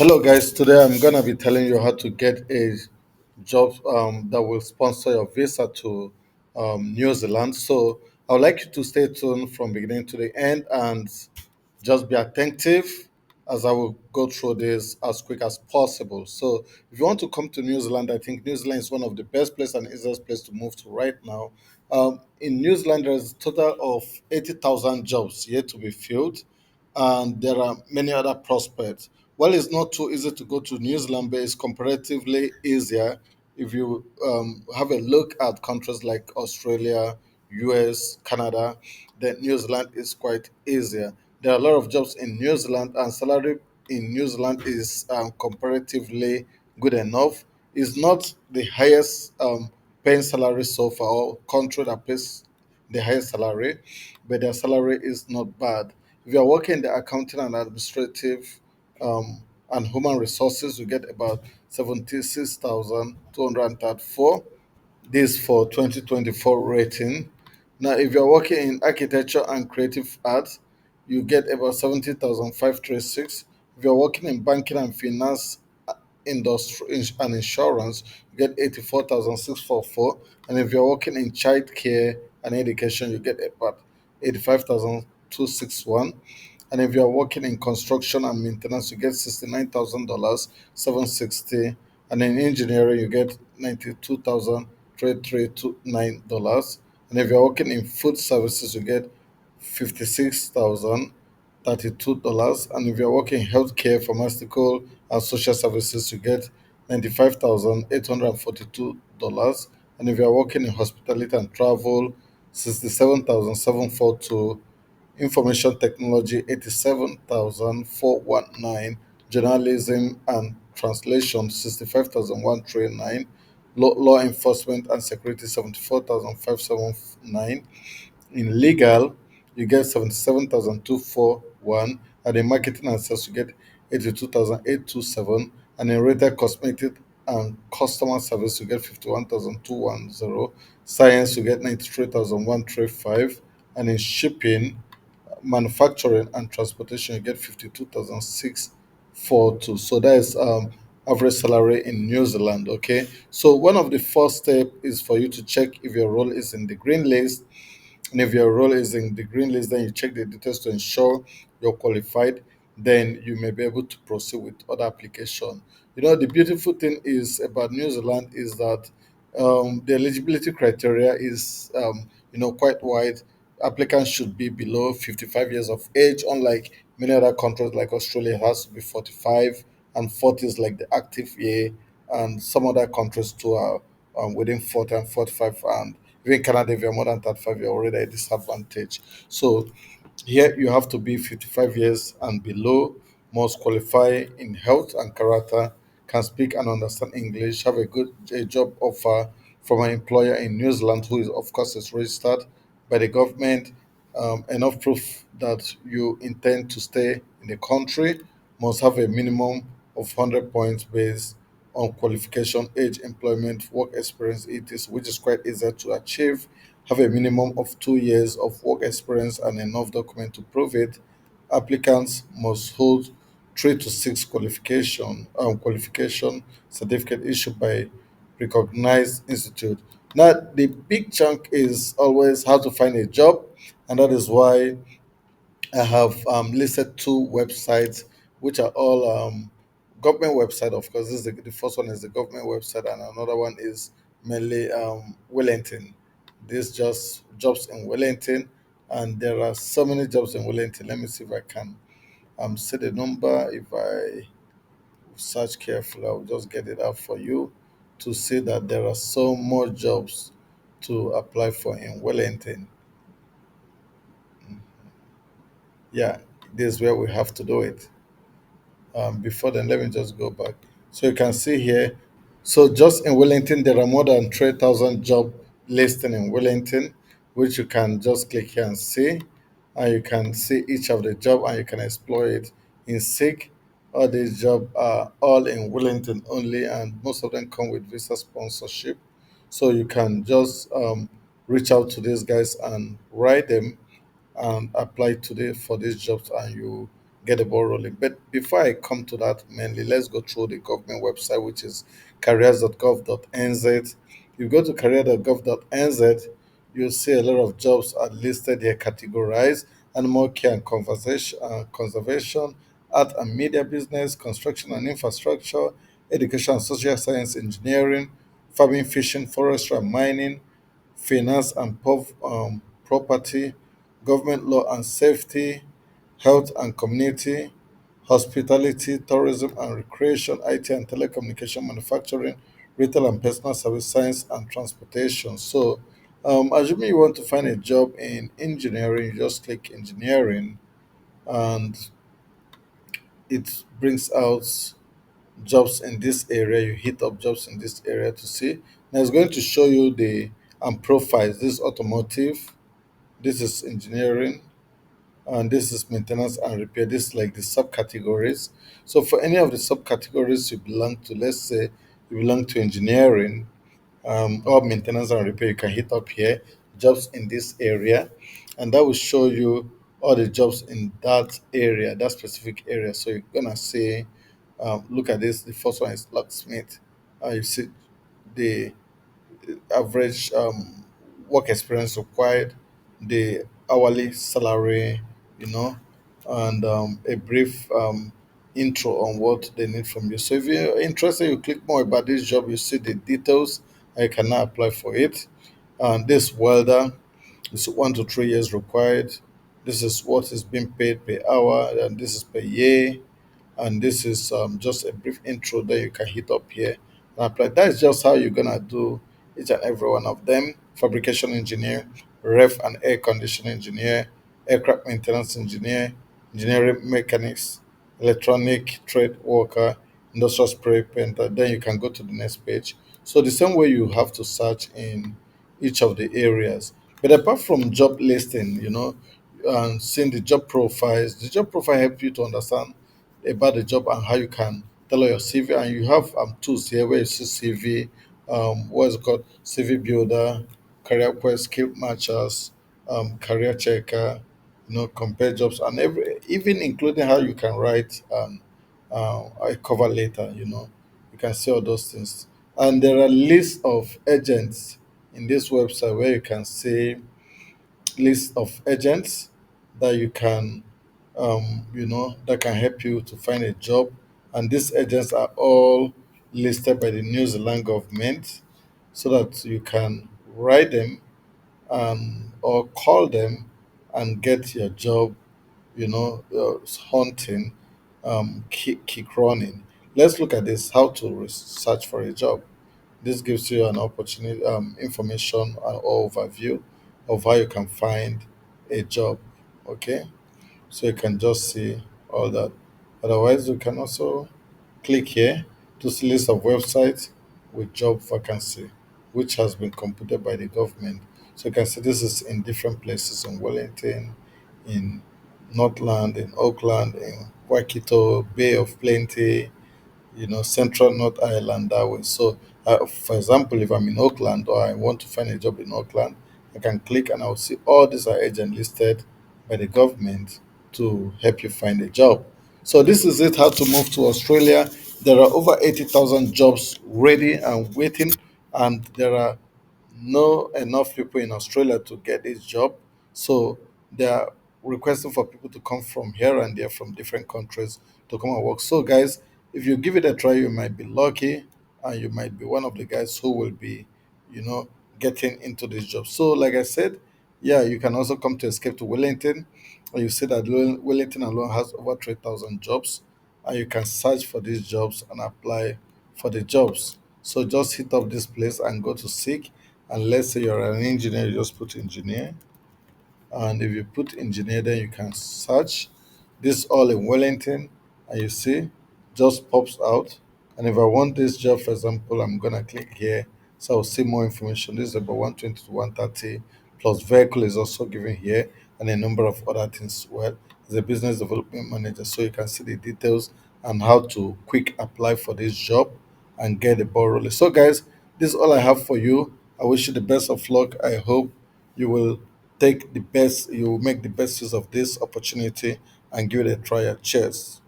Hello, guys. Today I'm gonna be telling you how to get a job that will sponsor your visa to New Zealand. So I would like you to stay tuned from beginning to the end and just be attentive as I will go through this as quick as possible. So if you want to come to New Zealand, I think New Zealand is one of the best place and easiest place to move to right now. In New Zealand, there's a total of 80,000 jobs yet to be filled, and there are many other prospects. While it's not too easy to go to New Zealand, but it's comparatively easier if you have a look at countries like Australia, US, Canada. Then New Zealand is quite easier. There are a lot of jobs in New Zealand, and salary in New Zealand is comparatively good enough. It's not the highest paying salary so far, or country that pays the highest salary, but their salary is not bad. If you are working in the accounting and administrative and human resources, you get about 76,234. This for 2024 rating. Now, if you're working in architecture and creative arts, you get about 70,536. If you're working in banking and finance, industry and insurance, you get 84,644. And if you're working in child care and education, you get about 85,261. And if you're working in construction and maintenance, you get $69,000, 760. And in engineering, you get $92,329. And if you're working in food services, you get 56,000 $32. And if you're working in healthcare, pharmaceutical, and social services, you get $95,842. And if you're working in hospitality and travel, 67,742. Information technology, 87,419. Journalism and translation, 65,139. Law enforcement and security, 74,579. In legal, you get 77,241, and in marketing and sales, you get 82,827, and in retail, cosmetic and customer service, you get 51,210. Science, you get 93,135, and in shipping, manufacturing and transportation, you get 52,642. So that is average salary in New Zealand. Okay, so one of the first step is for you to check if your role is in the green list, and if your role is in the green list, then you check the details to ensure you're qualified. Then you may be able to proceed with other application. You know, the beautiful thing is about New Zealand is that the eligibility criteria is quite wide. Applicants should be below 55 years of age, unlike many other countries like Australia, it has to be 45, and 40 is like the active year, and some other countries too are within 40 and 45, and even Canada, if you're more than 35, you're already at a disadvantage. So here you have to be 55 years and below, must qualify in health and character, can speak and understand English, have a job offer from an employer in New Zealand who is of course is registered by the government, enough proof that you intend to stay in the country, must have a minimum of 100 points based on qualification, age, employment, work experience, which is quite easy to achieve. Have a minimum of 2 years of work experience and enough document to prove it. Applicants must hold 3 to 6 qualification certificate issued by recognized institute. Now, the big chunk is always how to find a job, and that is why I have listed two websites, which are all government website. Of course, this is the first one is the government website, and another one is mainly Wellington. This just jobs in Wellington, and there are so many jobs in Wellington. Let me see if I can see the number. If I search carefully, I'll just get it out for you to see that there are so more jobs to apply for in Wellington. Yeah, this is where we have to do it. Before then, let me just go back. So you can see here. So just in Wellington, there are more than 3,000 job listing in Wellington, which you can just click here and see. And you can see each of the job and you can explore it. In SIG, all these jobs are all in Wellington only, and most of them come with visa sponsorship. So you can just reach out to these guys and write them and apply today for these jobs, and you get the ball rolling. But before I come to that, mainly, let's go through the government website, which is careers.gov.nz. You go to career.gov.nz, you'll see a lot of jobs are listed here, categorized: animal care and conservation, art and media business, construction and infrastructure, education and social science, engineering, farming, fishing, forestry and mining, finance and property, government law and safety, health and community, hospitality, tourism and recreation, IT and telecommunication, manufacturing, retail and personal service, science and transportation. So, assuming you want to find a job in engineering, you just click engineering, and it brings out jobs in this area. You hit up jobs in this area to see. Now it's going to show you the profiles. This is automotive, this is engineering, and this is maintenance and repair. This is like the subcategories. So for any of the subcategories you belong to, let's say you belong to engineering, or maintenance and repair, you can hit up here jobs in this area, and that will show you all the jobs in that area, that specific area. So you're gonna see, look at this. The first one is locksmith. You see the average work experience required, the hourly salary, you know, and a brief intro on what they need from you. So if you're interested, you click more about this job, you see the details, and you can now apply for it. And this welder is 1 to 3 years required. This is what is being paid per hour, and this is per year. And this is just a brief intro that you can hit up here and apply. That is just how you're gonna do each and every one of them: fabrication engineer, ref and air conditioning engineer, aircraft maintenance engineer, engineering mechanics, electronic trade worker, industrial spray painter. Then you can go to the next page. So the same way you have to search in each of the areas. But apart from job listing, and seeing the job profile help you to understand about the job and how you can tailor your CV. And you have tools here where you see CV, what is it called? CV builder, career quest, skill matchers, career checker, compare jobs, and even including how you can write a cover letter. You can see all those things. And there are lists of agents in this website where you can see list of agents that you can that can help you to find a job. And these agents are all listed by the New Zealand government, so that you can write them and or call them and get your job, hunting, kick running. Let's look at this: how to search for a job. This gives you an opportunity, information, and overview of how you can find a job. Okay, so you can just see all that. Otherwise, you can also click here to see list of websites with job vacancy, which has been computed by the government. So you can see this is in different places: in Wellington, in Northland, in Auckland, in Waikato, Bay of Plenty, Central North Ireland that way. So, for example, if I'm in Auckland or I want to find a job in Auckland, I can click and I'll see all these are agents listed by the government to help you find a job. So, this is it: how to move to Australia. There are over 80,000 jobs ready and waiting, and there are no enough people in Australia to get this job. So they are requesting for people to come from here and there, from different countries, to come and work. So guys, if you give it a try, you might be lucky, and you might be one of the guys who will be, you know, getting into this job. So like I said, yeah, you can also come to Escape to Wellington, and you see that Wellington alone has over 3,000 jobs, and you can search for these jobs and apply for the jobs. So just hit up this place and go to seek, and let's say you're an engineer, you just put engineer. And if you put engineer, then you can search this all in Wellington, and you see just pops out. And if I want this job, for example, I'm gonna click here, so I'll see more information. This is about 120 to 130, plus vehicle is also given here, and a number of other things. Well, as a business development manager, so you can see the details and how to quick apply for this job and get the ball rolling. So guys, this is all I have for you. I wish you the best of luck. I hope you will make the best use of this opportunity, and give it a try. Cheers.